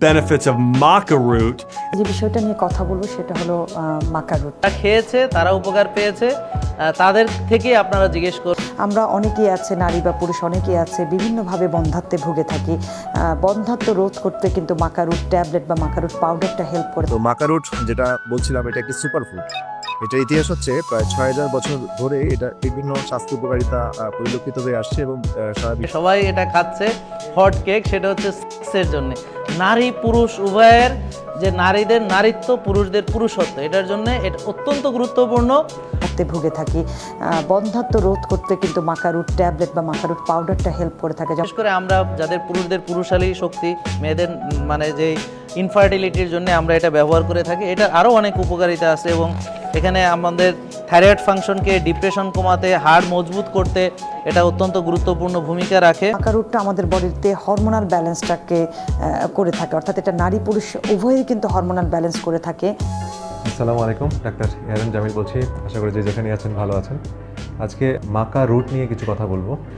benefits of maca root. যে বিষয়টা নিয়ে কথা বলবো সেটা হলো মাকা রুট। যারা খেয়েছে তারা উপকার পেয়েছে, তাদের থেকে আপনারা জিজ্ঞেস করুন। আমরা অনেকেই আছে, নারী বা পুরুষ অনেকেই আছে, বিভিন্নভাবে বন্ধ্যাত্বে ভুগে থাকি। বন্ধ্যাত্ব রোধ করতে কিন্তু মাকা রুট ট্যাবলেট বা মাকা রুট পাউডারটা হেল্প করে। তো মাকা রুট যেটা বলছিলাম, এটা একটি সুপার ফুড। এটার ইতিহাস হচ্ছে প্রায় ৬,০০০ বছর ধরে এটা বিভিন্ন স্বাস্থ্য উপকারিতা পরিলক্ষিত হয়ে আসছে এবং সারা বিশ্বে সবাই এটা খাচ্ছে হট কেক, সেটা হচ্ছে সেক্সের জন্য। নারী পুরুষ উভয়ের যে নারীদের নারীত্ব, পুরুষদের পুরুষত্ব, এটার জন্য এটা অত্যন্ত গুরুত্বপূর্ণ। বন্ধ্যাত্বে ভুগে থাকি, বন্ধ্যাত্ব রোধ করতে কিন্তু মাকা রুট ট্যাবলেট বা মাকা রুট পাউডারটা হেল্প করে থাকে। বিশেষ করে আমরা যাদের পুরুষদের পুরুষালী শক্তি, মেয়েদের মানে যে ইনফার্টিলিটির জন্য আমরা এটা ব্যবহার করে থাকি, এটা আরও অনেক উপকারিতা আছে এবং এখানে আমাদের থাইরয়েড ফাংশনকে, ডিপ্রেশন কমাতে, হাড় মজবুত করতে এটা অত্যন্ত গুরুত্বপূর্ণ ভূমিকা রাখে। মাকা রুটটা আমাদের বডিতে হরমোনাল ব্যালেন্সটাকে করে থাকে, অর্থাৎ এটা নারী পুরুষ উভয়েরই কিন্তু হরমোনাল ব্যালেন্স করে থাকে। আসসালামু আলাইকুম, ডাক্তার এআরএম জামিল বলছি। আশা করি যে যেখানে আছেন ভালো আছেন। আজকে মাকা রুট নিয়ে কিছু কথা বলবো।